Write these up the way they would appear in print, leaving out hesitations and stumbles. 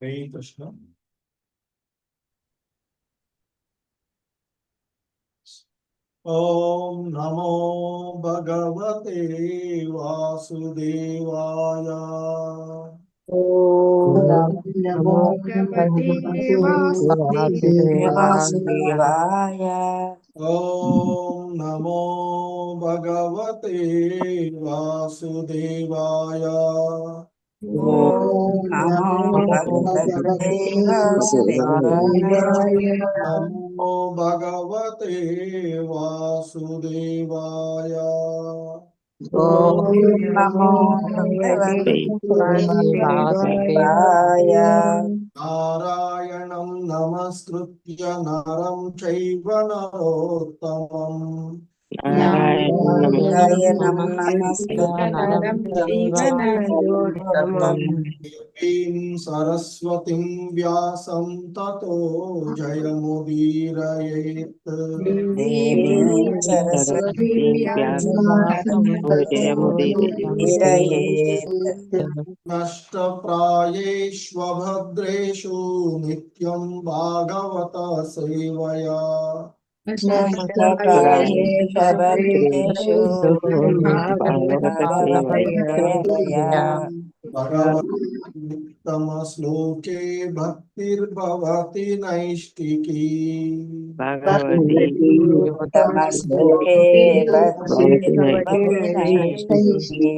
హరే కృష్ణ. ఓం నమో భగవతే వాసుదేవాయ. ఓం నమో భగవతే వాసుదేవాయ. ఓం నమో భగవతే వాసుదేవాయ. ఓం నమో భగవతే వాసుదేవాయ. నమో భగవతే వాసుదేవాయ. ఓం నమో భగవతే వాసుదేవాయ. నారాయణం నమస్కృత్య నరం చైవ నరోత్తమం. నారాయణం నమస్కృత్య నరం చైవ నరోత్తమం. దేవీం సరస్వతిం వ్యాసం తతో జయముదీరయేత్. దేవీం సరస్వతీం వ్యాసం తతో జయముదీరయేత్. నష్టప్రాయేష్వభద్రేషు నిత్యం భాగవత సేవయా. నష్టప్రాయేషు సేవయా. భగవద్గీతమ శ్లోకే భక్తిర్భవతి నైష్టికీ. భగవద్గీతమ శ్లోకే భక్తిర్భవతి నైష్టికీ.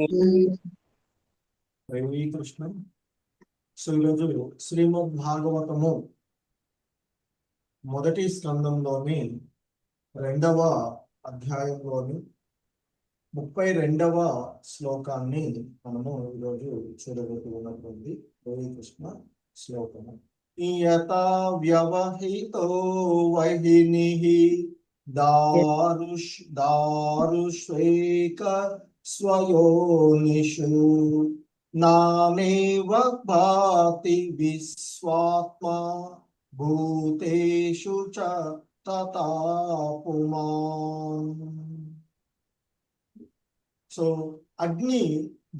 హరే కృష్ణ. సో ఈరోజు శ్రీమద్ భాగవతము మొదటి స్కందంలోని 2వ అధ్యాయంలోని 32వ శ్లోకాన్ని మనము ఈరోజు చూడబోతున్నటువంటి హరే కృష్ణ శ్లోకము. యథా వ్యవహితో వహినిః దారుష్వేక స్వయోనిషు నానేవ భాతి విశ్వాత్మా భూతేషు చ తథా పుమాన్. సో అగ్ని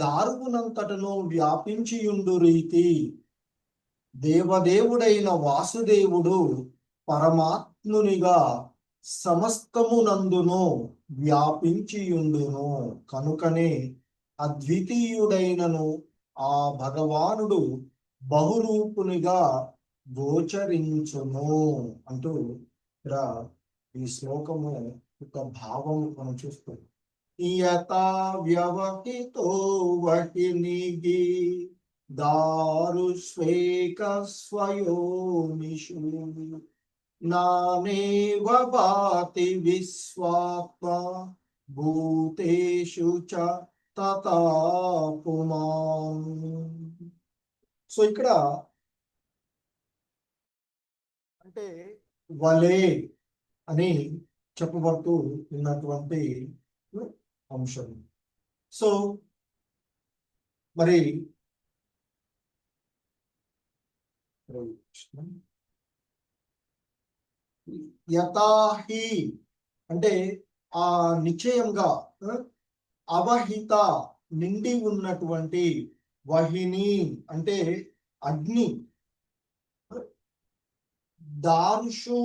దారువునంతటను వ్యాపించియుండు రీతి దేవదేవుడైన వాసుదేవుడు పరమాత్మునిగా సమస్తమునందును వ్యాపించియుండును. కనుకనే అద్వితీయుడైనను ఆ భగవానుడు బహురూపునిగా గోచరించును అంటూ ఇక్కడ ఈ శ్లోకము యొక్క భావం మనం చూస్తాం. యథా వ్యవహితో వహినిః దారుష్వేక స్వయోనిషు నానేవ భాతి విశ్వాత్మా భూతేషు చ తథా పుమాన్. సో ఇక్కడ అంటే వలే అని చెప్పబడుతూ ఉన్నటువంటి అంశం. సో మరి యథాహి అంటే ఆ నిశ్చయంగా అవహిత నిండి ఉన్నటువంటి వహిని అంటే అగ్ని దారుషు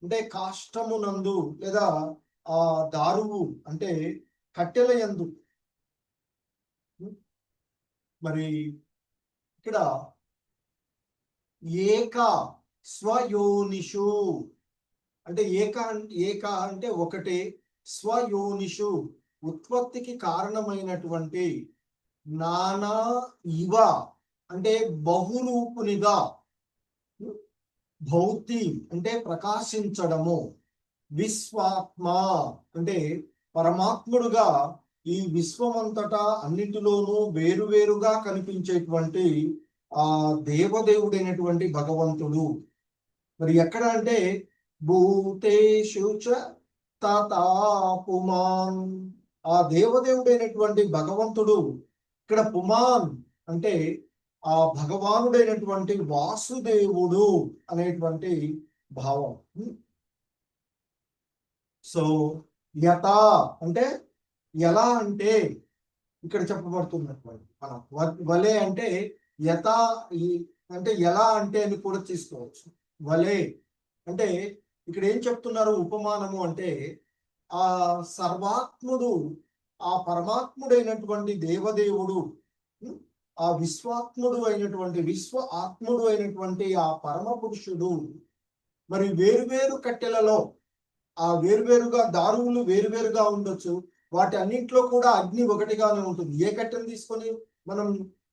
అంటే కాష్టమునందు లేదా ఆ దారువు అంటే కట్టెల యందు. మరి ఇక్కడ ఏక స్వయోనిషు అంటే ఏక అంటే ఒకటే, స్వయోనిషు ఉత్పత్తికి కారణమైనటువంటి, నానా ఇవ అంటే బహురూపునిగా, భౌతి అంటే ప్రకాశించడము, విశ్వాత్మ అంటే పరమాత్ముడుగా ఈ విశ్వమంతటా అన్నిటిలోనూ వేరువేరుగా కనిపించేటువంటి ఆ దేవదేవుడైనటువంటి భగవంతుడు. మరి ఎక్కడ అంటే భూతేషు చ తథా పుమాన్, ఆ దేవదేవుడైనటువంటి భగవంతుడు ఇక్కడ పుమాన్ అంటే ఆ భగవానుడైనటువంటి వాసుదేవుడు అనేటువంటి భావం. సో యథా అంటే ఎలా అంటే ఇక్కడ చెప్పబడుతున్నటువంటి మనం వలే అంటే యథా అంటే ఎలా అంటే అని కూడా తీసుకోవచ్చు. వలే అంటే ఇక్కడ ఏం చెప్తున్నారు ఉపమానము అంటే ఆ సర్వాత్ముడు, ఆ పరమాత్ముడైనటువంటి దేవదేవుడు, ఆ విశ్వాత్ముడు అయినటువంటి ఆత్ముడు అయినటువంటి ఆ పరమ పురుషుడు మరి వేరువేరు కట్టెలలో ఆ వేరువేరుగా దారువులు వేరువేరుగా ఉండొచ్చు, వాటి అన్నింటిలో కూడా అగ్ని ఒకటిగానే ఉంటుంది. ఏ కట్టెను తీసుకొని మనం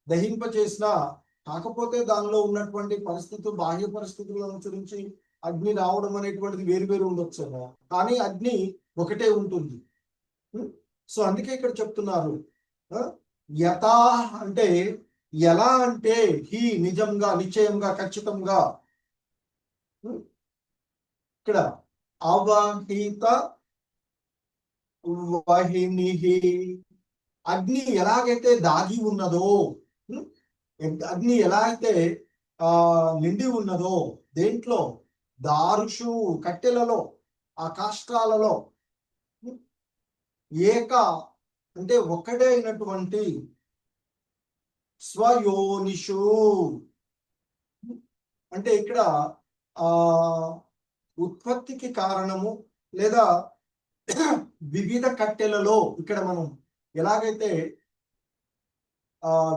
దహింప చేసినా, కాకపోతే దానిలో ఉన్నటువంటి పరిస్థితులు బాహ్య పరిస్థితులను అనుసరించి అగ్ని రావడం అనేటువంటిది వేరువేరు ఉండొచ్చు, కానీ అగ్ని ఒకటే ఉంటుంది. సో అందుకే ఇక్కడ చెప్తున్నారు యథా అంటే ఎలా అంటే హి నిజంగా, నిశ్చయంగా, ఖచ్చితంగా. ఇక్కడ అవహిత వాహినిహి అగ్ని ఎలాగైతే దాగి ఉన్నదో, అగ్ని ఎలా అయితే నిండి ఉన్నదో దేంట్లో, దారుషు కట్టెలలో, ఆ కాష్టాలలో, ఏక అంటే ఒక్కడే అయినటువంటి స్వయోనిషు అంటే ఇక్కడ ఉత్పత్తికి కారణము లేదా వివిధ కట్టెలలో, ఇక్కడ మనం ఎలాగైతే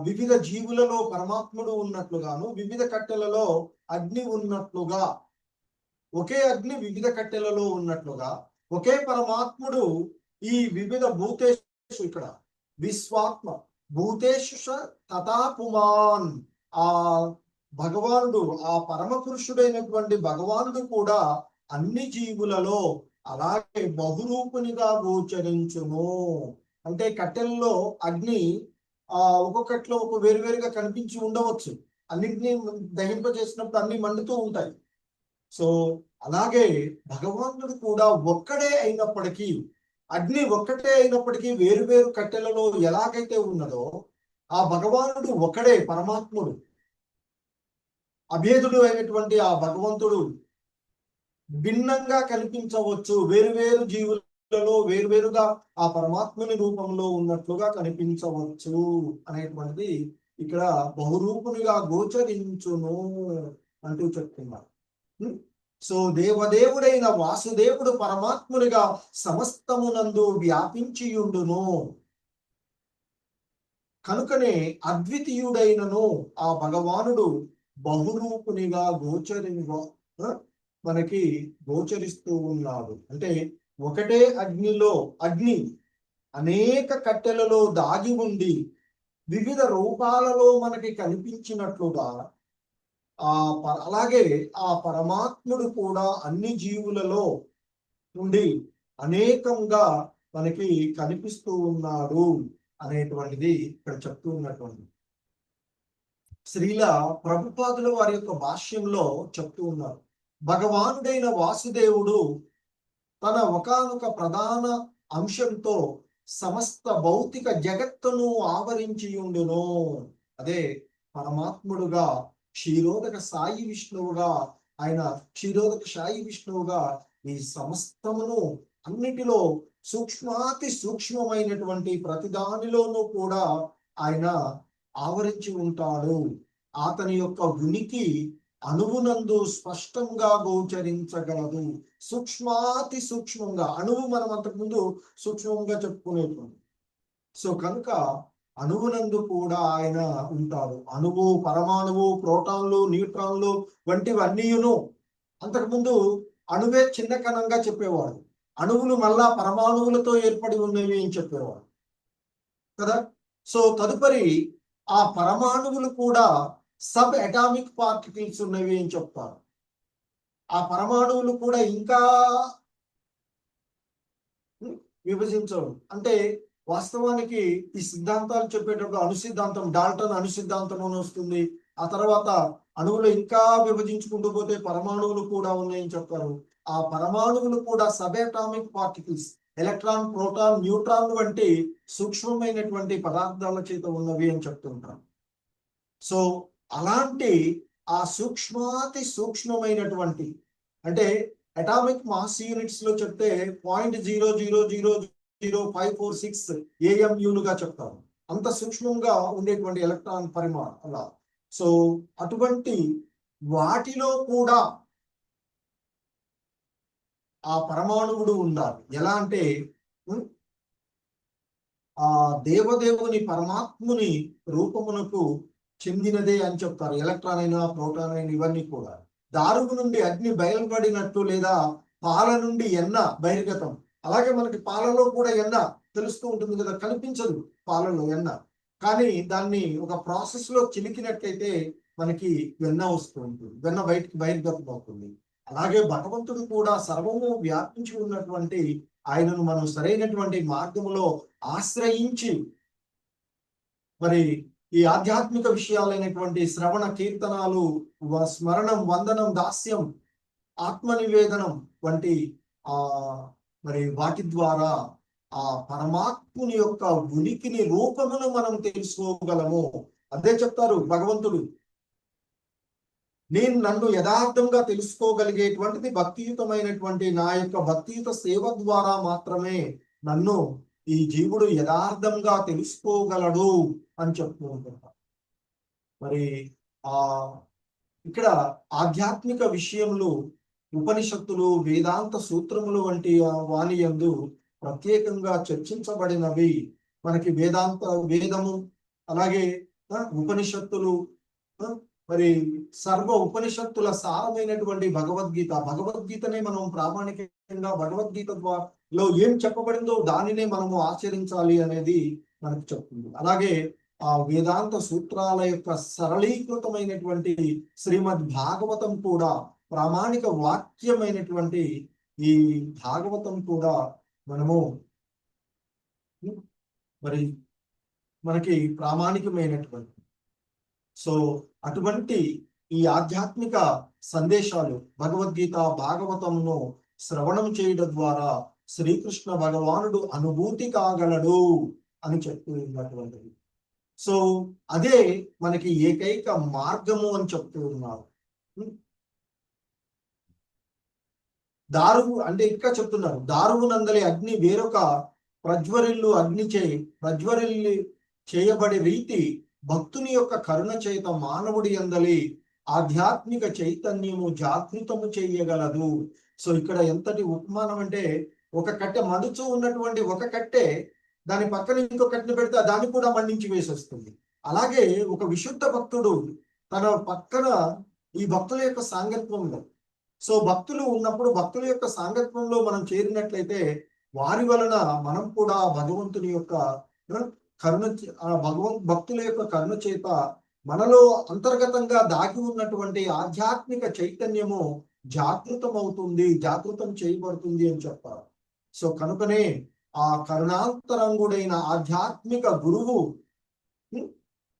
వివిధ జీవులలో పరమాత్ముడు ఉన్నట్లుగాను వివిధ కట్టెలలో అగ్ని ఉన్నట్లుగా, ఒకే అగ్ని వివిధ కట్టెలలో ఉన్నట్లుగా ఒకే పరమాత్ముడు ఈ వివిధ భూతేషు, ఇక్కడ విశ్వాత్మ భూతేషు తథా పుమాన్, ఆ భగవానుడు, ఆ పరమ పురుషుడైనటువంటి భగవానుడు కూడా అన్ని జీవులలో అలాగే బహురూపునిగా గోచరించును. అంటే కట్టెల్లో అగ్ని ఒక్కొక్కట్లో ఒక వేరువేరుగా కనిపించి ఉండవచ్చు, అన్నింటినీ దహింప చేసినప్పుడు అన్ని మండుతూ ఉంటాయి. సో అలాగే భగవానుడు కూడా ఒక్కడే అయినప్పటికీ, అగ్ని ఒక్కటే అయినప్పటికీ వేరువేరు కట్టెలలో ఎలాగైతే ఉన్నదో ఆ భగవానుడు ఒకడే పరమాత్ముడు, అభేదుడు అయినటువంటి ఆ భగవంతుడు భిన్నంగా కనిపించవచ్చు, వేరువేరు జీవులలో వేరువేరుగా ఆ పరమాత్ముని రూపంలో ఉన్నట్లుగా కనిపించవచ్చు అనేటువంటిది ఇక్కడ బహురూపునిగా గోచరించును అంటూ చెప్తున్నారు. సో దేవదేవుడైన వాసుదేవుడు పరమాత్మునిగా సమస్తమునందు వ్యాపించియుండును కనుకనే అద్వితీయుడైనను ఆ భగవానుడు బహురూపునిగా మనకి గోచరిస్తూ ఉన్నాడు. అంటే ఒకటే అగ్ని అనేక కట్టెలలో దాగి ఉండి వివిధ రూపాలలో మనకి కనిపించినట్లుగా అలాగే ఆ పరమాత్ముడు కూడా అన్ని జీవులలో నుండి అనేకంగా మనకి కనిపిస్తూ ఉన్నాడు అనేటువంటిది ఇక్కడ చెప్తూ ఉన్నటువంటి శ్రీల ప్రభుపాదుల వారి యొక్క భాష్యంలో చెప్తూ ఉన్నారు. భగవానుడైన వాసుదేవుడు తన ఒకానొక ప్రధాన అంశంతో సమస్త భౌతిక జగత్తును ఆవరించి ఉండును. అదే పరమాత్ముడుగా క్షీరోదక సాయి విష్ణువుగా, ఆయన క్షీరోదక సాయి విష్ణువుగా ఈ సమస్తమును అన్నిటిలో సూక్ష్మాతి సూక్ష్మమైనటువంటి ప్రతిదానిలోనూ కూడా ఆయన ఆవరించి ఉంటాడు. అతని యొక్క ఉనికి అణువునందు స్పష్టంగా గోచరించగలదు. సూక్ష్మాతి సూక్ష్మంగా, అణువు మనం అంతకుముందు సూక్ష్మంగా చెప్పుకునేటువంటి, సో కనుక అణువునందు కూడా ఆయన ఉంటాడు. అణువు, పరమాణువు, ప్రోటాన్లు, న్యూట్రాన్లు వంటివన్నీయును అంతకుముందు అణువే చిన్న కణంగా చెప్పేవాడు, అణువులు మళ్ళా పరమాణువులతో ఏర్పడి ఉన్నవి అని చెప్పేవాడు కదా. సో తదుపరి ఆ పరమాణువులు కూడా సబ్ అటామిక్ పార్టికల్స్ ఉన్నవి అని చెప్తారు. ఆ పరమాణువులు కూడా ఇంకా విభజించవు. అంటే వాస్తవానికి ఈ సిద్ధాంతాలు చెప్పేటప్పుడు అణుసిద్ధాంతం, డాల్టన్ అణుసిద్ధాంతం అని వస్తుంది. ఆ తర్వాత అణువులు ఇంకా విభజించుకుంటూ పోతే పరమాణువులు కూడా ఉన్నాయని చెప్తారు. ఆ పరమాణువులు కూడా sub atomic particles, electron, proton, neutron వంటి సూక్ష్మమైనటువంటి పదార్థాల చేత ఉన్నవి అని చెప్తుంటారు. సో అలాంటి ఆ సూక్ష్మాతి సూక్ష్మమైనటువంటి, అంటే అటామిక్ మాస్ యూనిట్స్ లో చెప్తే 0.0000546 AMUలుగా చెప్తారు. అంత సూక్ష్మంగా ఉండేటువంటి ఎలక్ట్రాన్ పరిమాణం అలా. సో అటువంటి వాటిలో కూడా ఆ పరమాణువుడు ఉండాలి. ఎలా అంటే ఆ దేవదేవుని పరమాత్ముని రూపమునకు చెందినదే అని చెప్తారు. ఎలక్ట్రాన్ అయినా ప్రోటాన్ అయినా ఇవన్నీ కూడా దారువు నుండి అగ్ని బయలుపడినట్టు, లేదా పాల నుండి ఎన్న బహిర్గతం. అలాగే మనకి పాలలో కూడా ఎన్న తెలుస్తూ ఉంటుంది కదా, కనిపించదు పాలలో ఎన్న, కానీ దాన్ని ఒక ప్రాసెస్ లో చిలికినట్లయితే మనకి వెన్న వస్తూ ఉంటుంది, వెన్న బయటికి బహిర్గతం అవుతుంది. అలాగే భగవంతుడు కూడా సర్వము వ్యాపించి ఉన్నటువంటి ఆయనను మనం సరైనటువంటి మార్గములో ఆశ్రయించి మరి ఈ ఆధ్యాత్మిక విషయాలైనటువంటి శ్రవణ కీర్తనాలు, స్మరణం, వందనం, దాస్యం, ఆత్మ నివేదనం వంటి ఆ మరి వాటి ద్వారా ఆ పరమాత్ముని యొక్క ఉనికిని, రూపమును మనం తెలుసుకోగలము. అదే చెప్తారు భగవంతుడు, నేను నన్ను యథార్థంగా తెలుసుకోగలిగేటువంటిది భక్తియుతమైనటువంటి నా యొక్క భక్తియుత సేవ ద్వారా మాత్రమే నన్ను ఈ జీవుడు యథార్థంగా తెలుసుకోగలడు అని చెప్తూ ఉంటుంటారు. మరి ఆ ఇక్కడ ఆధ్యాత్మిక విషయములు, ఉపనిషత్తులు, వేదాంత సూత్రములు వంటి వాని యందు ప్రత్యేకంగా చర్చించబడినవి. మనకి వేదము, అలాగే ఉపనిషత్తులు, మరి సర్వ ఉపనిషత్తుల సారమైనటువంటి భగవద్గీతనే మనం ప్రామాణికంగా భగవద్గీత ద్వారా ఏం చెప్పబడిందో దానినే మనము ఆచరించాలి అనేది మనకు చెప్తుంది. అలాగే ఆ వేదాంత సూత్రాల యొక్క సరళీకృతమైనటువంటి శ్రీమద్ భాగవతం కూడా, ప్రామాణిక వాక్యమైనటువంటి ఈ భాగవతం కూడా మనము మరి మనకి ప్రామాణికమైనటువంటి, సో అటువంటి ఈ ఆధ్యాత్మిక సందేశాలు భగవద్గీత, భాగవతంను శ్రవణం చేయడం ద్వారా శ్రీకృష్ణ భగవానుడు అనుభూతి కాగలడు అని చెప్తూ ఉన్నటువంటిది. సో అదే మనకి ఏకైక మార్గము అని చెప్తూ ఉన్నారు. దారువు అంటే ఇంకా చెప్తున్నారు, దారువు నందలి అగ్ని వేరొక ప్రజ్వరిల్లి చేయబడి రీతి భక్తుని యొక్క కరుణ చేత మానవుడి యందలి ఆధ్యాత్మిక చైతన్యము జాగృతము చేయగలదు. సో ఇక్కడ ఎంతటి ఉపమానం అంటే, ఒక కట్టె మండుచూ ఉన్నటువంటి ఒక కట్టె దాని పక్కన ఇంకో కట్టెను పెడితే దాన్ని కూడా మండించి వేసేస్తుంది. అలాగే ఒక విశుద్ధ భక్తుడు తన పక్కన ఈ భక్తుల యొక్క సాంగత్యంలో, సో భక్తులు ఉన్నప్పుడు భక్తుల యొక్క సాంగత్యంలో మనం చేరినట్లయితే వారి వలన మనం కూడా భగవంతుని యొక్క కరుణ, భక్తుల యొక్క కరుణ చేత మనలో అంతర్గతంగా దాగి ఉన్నటువంటి ఆధ్యాత్మిక చైతన్యము జాగృతం చేయబడుతుంది అని చెప్పారు. సో కనుకనే ఆ కరుణాంతరంగుడైన ఆధ్యాత్మిక గురువు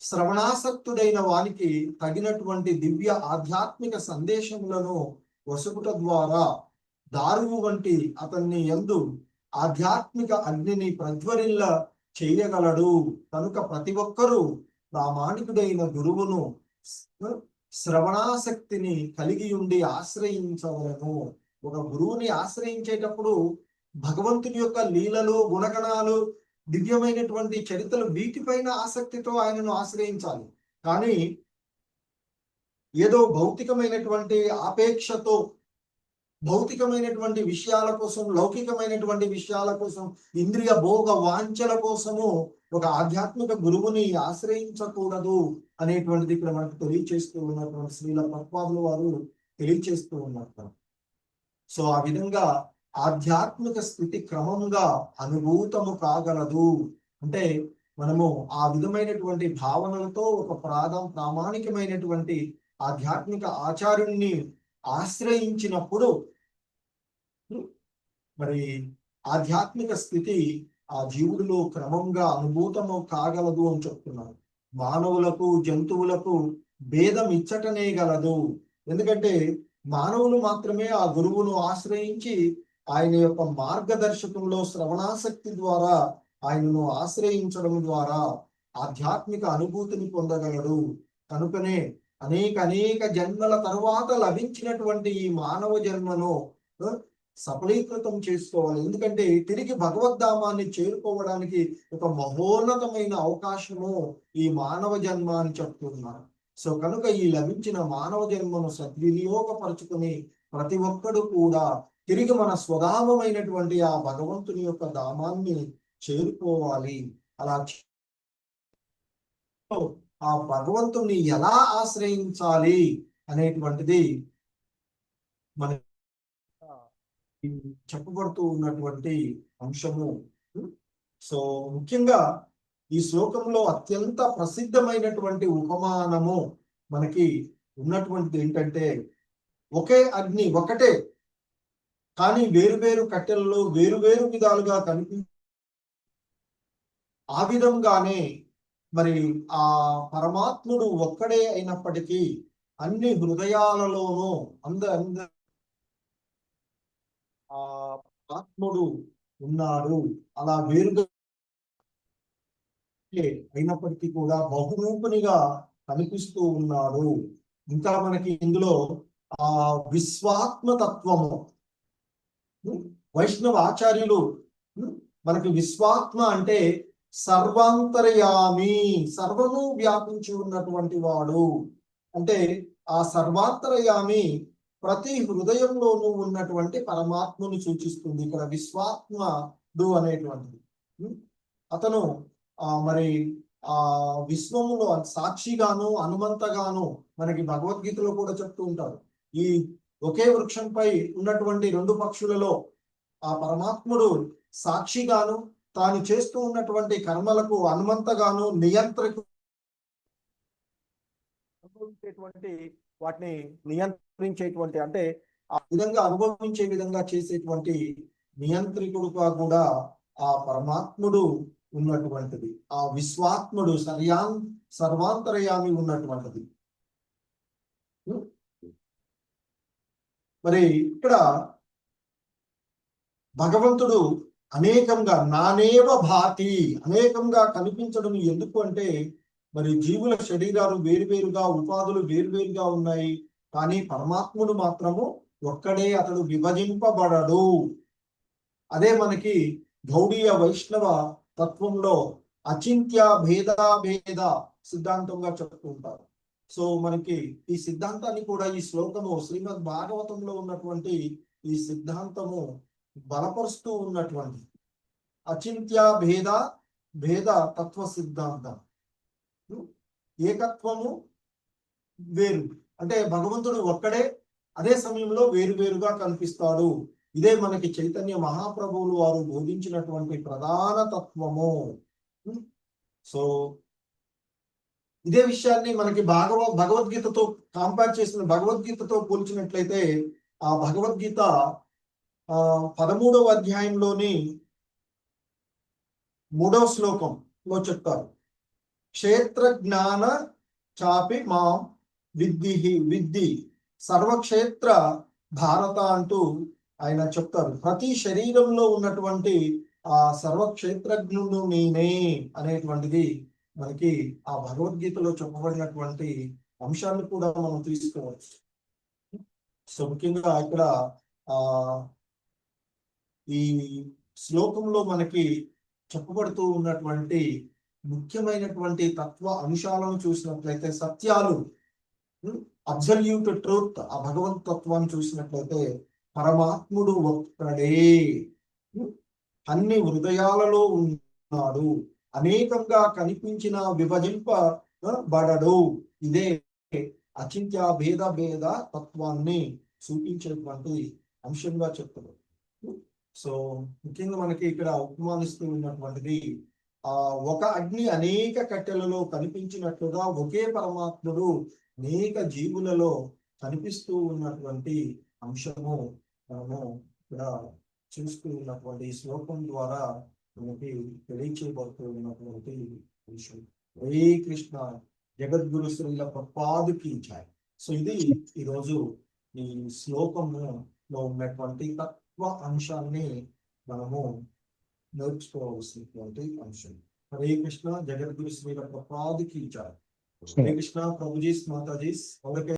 శ్రవణాసక్తుడైన వానికి తగినటువంటి దివ్య ఆధ్యాత్మిక సందేశములను వసుకుట ద్వారా దారువు వంటి అతన్ని యందు ఆధ్యాత్మిక అగ్నిని ప్రజ్వరిల్ల చేయగలడు. కనుక ప్రతి ఒక్కరూ ప్రామాణికుడైన గురువును శ్రవణాసక్తిని కలిగి ఉండి ఆశ్రయించవలను. ఒక గురువుని ఆశ్రయించేటప్పుడు భగవంతుని యొక్క లీలలు, గుణగణాలు, దివ్యమైనటువంటి చరిత్రలు, వీటిపైన ఆసక్తితో ఆయనను ఆశ్రయించాలి. కానీ ఏదో భౌతికమైనటువంటి ఆపేక్షతో, భౌతికమైనటువంటి విషయాల కోసం, లౌకికమైనటువంటి విషయాల కోసం, ఇంద్రియ భోగ వాంఛల కోసము ఒక ఆధ్యాత్మిక గురువుని ఆశ్రయించకూడదు అనేటువంటిది ఇక్కడ మనకు తెలియచేస్తూ ఉన్నటువంటి శ్రీల ప్రభుపాదుల వారు తెలియచేస్తూ ఉన్నారు. సో ఆ విధంగా ఆధ్యాత్మిక స్థితి క్రమంగా అనుభూతము కాగలదు. అంటే మనము ఆ విధమైనటువంటి భావనలతో ఒక ప్రామాణికమైనటువంటి ఆధ్యాత్మిక ఆచార్యుణ్ణి ఆశ్రయించినప్పుడు మరి ఆధ్యాత్మిక స్థితి ఆ జీవుడిలో క్రమంగా అనుభూతము కాగలదు అని చెప్తున్నారు. మానవులకు, జంతువులకు భేదం ఇచ్చటనే గలదు. ఎందుకంటే మానవులు మాత్రమే ఆ గురువును ఆశ్రయించి ఆయన యొక్క మార్గదర్శకంలో శ్రవణాసక్తి ద్వారా ఆయనను ఆశ్రయించడం ద్వారా ఆధ్యాత్మిక అనుభూతిని పొందగలడు. కనుకనే అనేక జన్మల తరువాత లభించినటువంటి ఈ మానవ జన్మను సఫలీకృతం చేసుకోవాలి. ఎందుకంటే తిరిగి భగవద్ధామాన్ని చేరుకోవడానికి ఒక మహోన్నతమైన అవకాశము ఈ మానవ జన్మ అని చెప్తున్నారు. సో కనుక ఈ లభించిన మానవ జన్మను సద్వినియోగపరుచుకుని ప్రతి ఒక్కడు కూడా తిరిగి మన స్వధామమైనటువంటి ఆ భగవంతుని యొక్క ధామాన్ని చేరుకోవాలి. అలా ఆ భగవంతుని ఎలా ఆశ్రయించాలి అనేటువంటిది మన చెప్పబడుతూ ఉన్నటువంటి అంశము. సో ముఖ్యంగా ఈ శ్లోకంలో అత్యంత ప్రసిద్ధమైనటువంటి ఉపమానము మనకి ఉన్నటువంటిది ఏంటంటే, ఒకే అగ్ని ఒకటే కానీ వేరు కట్టెలలో వేరు విధాలుగా కనిపి ఆ విధంగానే మరి ఆ పరమాత్ముడు ఒక్కడే అయినప్పటికీ అన్ని హృదయాలలోనూ ఆ ఆత్ముడు ఉన్నాడు. అలా వేరుగా అయినప్పటికీ కూడా బహురూపునిగా కనిపిస్తూ ఉన్నాడు. ఇంకా మనకి ఇందులో ఆ విశ్వాత్మతత్వము, వైష్ణవ ఆచార్యులు మనకి విశ్వాత్మ అంటే సర్వాంతర్యామి, సర్వము వ్యాపించి ఉన్నటువంటి వాడు. అంటే ఆ సర్వాంతర్యామి ప్రతి హృదయంలోనూ ఉన్నటువంటి పరమాత్మని సూచిస్తుంది ఇక్కడ విశ్వాత్ముడు అనేటువంటిది. అతను మరి ఆ విశ్వములో సాక్షిగాను హనుమంతగాను మనకి భగవద్గీతలో కూడా చెప్తూ ఉంటారు. ఈ ఒకే వృక్షంపై ఉన్నటువంటి రెండు పక్షులలో ఆ పరమాత్ముడు సాక్షిగాను తాను చేస్తూ ఉన్నటువంటి కర్మలకు హనుమంతగాను అనుభవించేటువంటి వాటిని నియంత్రించేటువంటి, అంటే ఆ విధంగా అనుభవించే విధంగా చేసేటువంటి నియంత్రికుడుగా కూడా ఆ పరమాత్ముడు ఉన్నటువంటిది. ఆ విశ్వాత్ముడు సర్వాంతర్యామి ఉన్నటువంటిది. మరి ఇక్కడ భగవంతుడు అనేకంగా నానేవ భాతి అనేకంగా కనిపించడం ఎందుకు అంటే, మరి జీవుల శరీరాలు వేరువేరుగా ఉపాధులు వేరువేరుగా ఉన్నాయి, కానీ పరమాత్ముడు మాత్రము ఒక్కడే, అతడు విభజింపబడడు. అదే మనకి గౌడీయ వైష్ణవ తత్వంలో అచింత్య భేద సిద్ధాంతంగా చెప్తూ ఉంటారు. సో మనకి ఈ సిద్ధాంతాన్ని కూడా ఈ శ్లోకము శ్రీమద్ భాగవతంలో ఉన్నటువంటి ఈ సిద్ధాంతము బలపరుస్తూ ఉన్నటువంటి అచింత్య భేద తత్వ సిద్ధాంతం. ఏకత్వము వేరు అంటే భగవంతుడు ఒక్కడే, అదే సమయంలో వేరుగా కనిపిస్తాడు. ఇదే మనకి చైతన్య మహాప్రభువులు వారు బోధించినటువంటి ప్రధాన తత్వము. సో ఇదే విషయాన్ని మనకి భగవద్గీతతో కంపేర్ చేసిన భగవద్గీతతో పోల్చినట్లయితే ఆ భగవద్గీత 13వ అధ్యాయంలోని 3వ శ్లోకంలో చెప్తారు, క్షేత్ర జ్ఞాన చాపి మాం విద్ధి సర్వక్షేత్ర భారత అంటూ ఆయన చెప్తారు. ప్రతి శరీరంలో ఉన్నటువంటి ఆ సర్వక్షేత్రజ్ఞుడు నేనే అనేటువంటిది మనకి ఆ భగవద్గీతలో చెప్పబడినటువంటి అంశాన్ని కూడా మనం తీసుకోవచ్చు. సో ముఖ్యంగా ఇక్కడ ఈ శ్లోకంలో మనకి చెప్పబడుతూ ఉన్నటువంటి ముఖ్యమైనటువంటి తత్వ అంశాలను చూసినట్లయితే, సత్యాలు, అబ్సల్యూట్ ట్రూత్, ఆ భగవంత్ తత్వాన్ని చూసినట్లయితే పరమాత్ముడు ఒక్కడే అన్ని హృదయాలలో ఉన్నాడు, అనేకంగా కనిపించిన విభజింపబడడు. ఇదే అచింత్య భేద తత్వాన్ని సూచించేటువంటి అంశంగా చెప్తారు. సో ముఖ్యంగా మనకి ఇక్కడ ఉపమానిస్తూ ఉన్నటువంటిది ఒక అగ్ని అనేక కట్టెలలో కనిపించినట్లుగా ఒకే పరమాత్ముడు అనేక జీవులలో కనిపిస్తూ ఉన్నటువంటి అంశము మనము ఇక్కడ చూస్తూ ఉన్నటువంటి శ్లోకం ద్వారా మనకి తెలియచేయబడుతూ ఉన్నటువంటి విషయం. హరే కృష్ణ, జగద్గురు శ్రీల ప్రభుపాదుకి జై. సో ఇది ఈరోజు ఈ శ్లోకంలో ఉన్నటువంటి తత్వ అంశాన్ని మనము నేర్చుకోవాల్సినటువంటి అంశం. హరే కృష్ణ, జగద్గురు శ్రీల ప్రభుపాదుకి జై. హరే కృష్ణ, ప్రభుజీస్ మాతాజీస్.